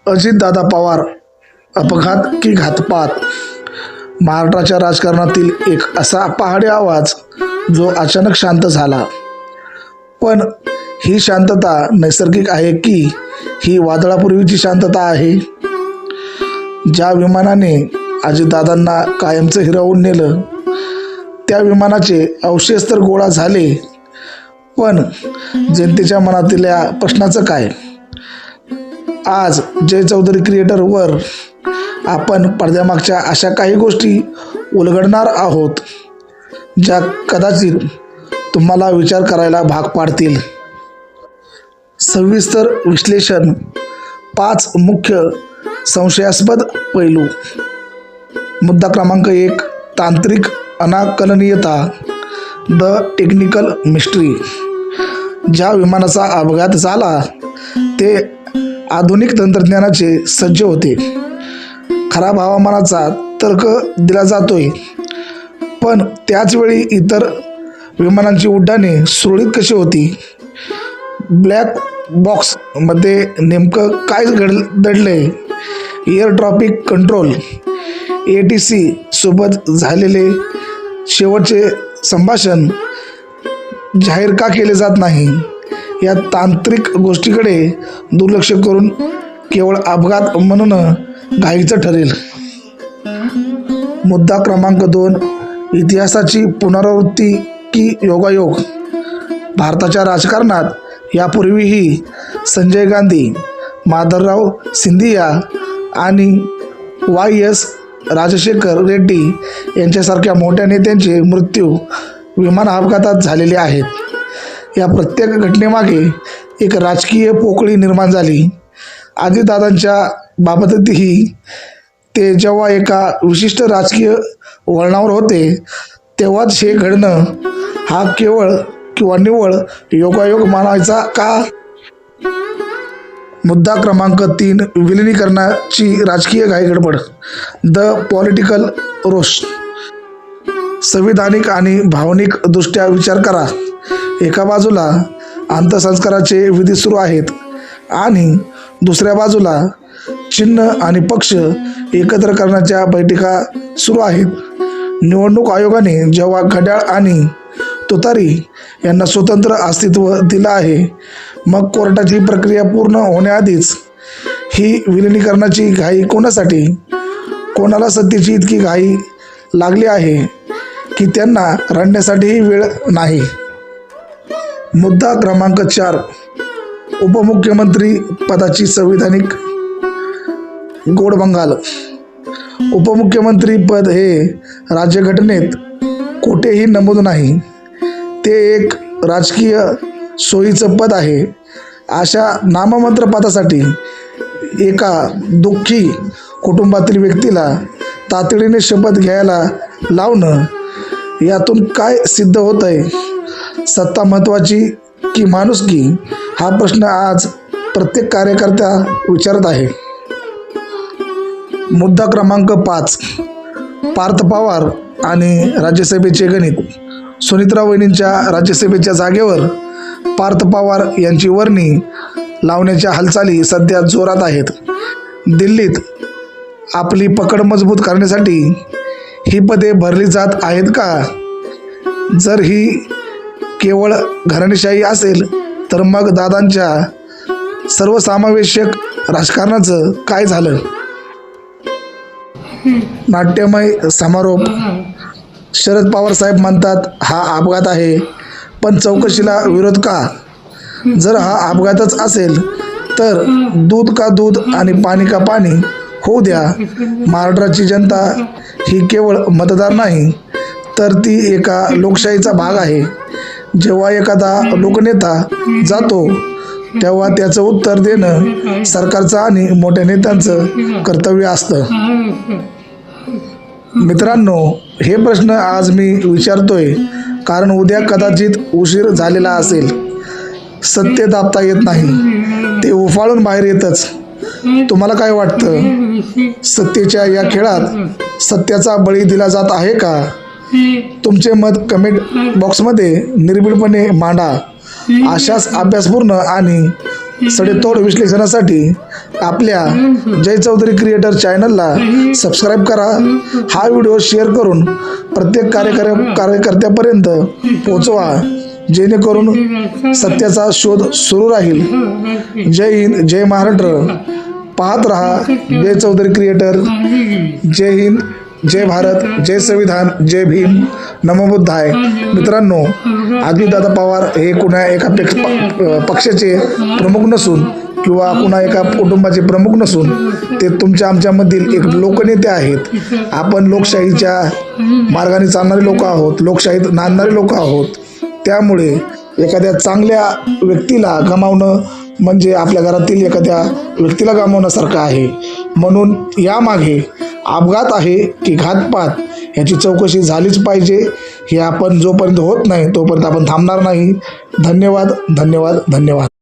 अजितदादा पवार अपघात की घातपात. महाराष्ट्राच्या राजकारणातील एक असा पहाडी आवाज जो अचानक शांत झाला. पण ही शांतता नैसर्गिक आहे की ही वादळापूर्वीची शांतता आहे? ज्या विमानाने अजितदादांना कायमचं हिरावून नेलं त्या विमानाचे अवशेष तर गोळा झाले, पण जनतेच्या मनातील या प्रश्नाचं काय? आज जय चौधरी क्रिएटरवर आपण पडद्यामागच्या अशा काही गोष्टी उलगडणार आहोत ज्या कदाचित तुम्हाला विचार करायला भाग पाडतील. सविस्तर विश्लेषण, 5 मुख्य संशयास्पद पैलू. मुद्दा क्रमांक 1, तांत्रिक अनाकलनीयता, द टेक्निकल मिस्ट्री. ज्या विमानाचा अपघात झाला ते आधुनिक तंत्रज्ञानाचे सज्ज होते. खराब हवामानाचा तर्क दिला जातोय, पण त्याचवेळी इतर विमानांची उड्डाणे सुरळीत कशी होती? ब्लॅक बॉक्स मध्ये नेमकं काय दडलंय? एअर ट्रॅफिक कंट्रोल ATC सोबत झालेले शेवटचे संभाषण जाहीर का केले जात नाही? या तांत्रिक गोष्टीकडे दुर्लक्ष करून केवळ अपघात म्हणून घाईचं ठरेल. मुद्दा क्रमांक 2, इतिहासाची पुनरावृत्ती की योगायोग. भारताच्या राजकारणात यापूर्वीही संजय गांधी, माधवराव सिंधिया आणि YS राजशेखर रेड्डी यांच्यासारख्या मोठ्या नेत्यांचे मृत्यू विमान अपघातात झालेले आहेत. या प्रत्येक घटनेमागे एक राजकीय पोकळी निर्माण झाली. अजितदादांच्या बाबतीतही ते जेव्हा एका विशिष्ट राजकीय वळणावर होते तेव्हाच हे घडणं हा केवळ किंवा निव्वळ योगायोग मानायचा का? मुद्दा क्रमांक 3, विलिनीकरणाची राजकीय घाईगडबड, द पॉलिटिकल रोष. संविधानिक आणि भावनिक दृष्ट्या विचार करा. एका बाजूला अंत्यसंस्काराचे विधी सुरू आहेत आणि दुसऱ्या बाजूला चिन्ह आणि पक्ष एकत्र करण्याच्या बैठका सुरू आहेत. निवडणूक आयोगाने जेव्हा घड्याळ आणि तुतारी यांना स्वतंत्र अस्तित्व दिलं आहे, मग कोर्टाची प्रक्रिया पूर्ण होण्याआधीच ही विलिनीकरणाची घाई कोणासाठी? कोणाला सत्तेची इतकी घाई लागली आहे की त्यांना रडण्यासाठीही वेळ नाही? मुद्दा क्रमांक 4, उपमुख्यमंत्री पदाची संविधानिक गोडबंगाल. उपमुख्यमंत्री पद हे राज्यघटनेत कोठेही नमूद नाही. ते एक राजकीय सोयीचं पद आहे. अशा नाममात्र पदासाठी एका दुःखी कुटुंबातील व्यक्तीला तातडीने शपथ घ्यायला लावणं, यातून काय सिद्ध होत आहे? सत्ता महत्त्वाची की माणुसकी? हा प्रश्न आज प्रत्येक कार्यकर्ता विचारत आहे. मुद्दा क्रमांक 5, पार्थ पवार आणि राज्यसभेचे गणित. सुनित्रा वहिनींच्या राज्यसभेच्या जागेवर पार्थ पवार यांची वर्णी लावण्याच्या हालचाली सध्या जोरात आहेत. दिल्लीत आपली पकड मजबूत करण्यासाठी ही पदे भरली जात आहेत का? जर ही केवळ घराणेशाही असेल तर मग दादांच्या सर्वसमावेशक राजकारणाचं काय झालं? नाट्यमय समारोप. शरद पवार साहेब म्हणतात हा अपघात आहे, पण चौकशीला विरोध का? जर हा अपघातच असेल तर दूध का दूध आणि पाणी का पाणी होऊ द्या. महाराष्ट्राची जनता ही केवळ मतदार नाही तर ती एका लोकशाहीचा भाग आहे. जेव्हा एखादा लोकनेता जातो तेव्हा त्याचं उत्तर देणं सरकारचं आणि मोठ्या नेत्यांचं कर्तव्य असतं. मित्रांनो, हे प्रश्न आज मी विचारतोय कारण उद्या कदाचित उशीर झालेला असेल. सत्य दाबता येत नाही, ते उफाळून बाहेर येतच. तुम्हाला काय वाटतं? सत्तेच्या या खेळात सत्याचा बळी दिला जात आहे का? तुमचे मत कमेंट बॉक्समध्ये निर्भीडपणे मांडा. अशाच अभ्यासपूर्ण आणि सडेतोड विश्लेषणासाठी आपल्या जय चौधरी क्रिएटर चॅनलला सबस्क्राईब करा. हा व्हिडिओ शेअर करून प्रत्येक कार्यकर्त्यापर्यंत पोचवा, जेणेकरून सत्याचा शोध सुरू राहील. जय हिंद, जय महाराष्ट्र. पाहत रहा जय चौधरी क्रिएटर. जय हिंद, जय भारत, जय संविधान, जय भीम, नमो बुद्धाय. मित्रांनो, अजितदादा पवार हे कुणा एका पक्षाचे प्रमुख नसून किंवा कुणा एका कुटुंबाचे प्रमुख नसून ते तुमच्या आमच्यामधील एक लोकनेते आहेत. आपण लोकशाहीच्या मार्गाने चालणारे लोक आहोत, लोकशाहीत नांदणारे लोक आहोत. त्यामुळे एखाद्या चांगल्या व्यक्तीला गमावणं म्हणजे आपल्या घरातील एखाद्या व्यक्तीला गमावण्यासारखं आहे. म्हणून यामागे अपघात आहे की घातपात याची चौकशी झालीच पाहिजे. हे आपण जोपर्यंत होत नाही तोपर्यंत आपण थांबणार नाही. धन्यवाद, धन्यवाद, धन्यवाद.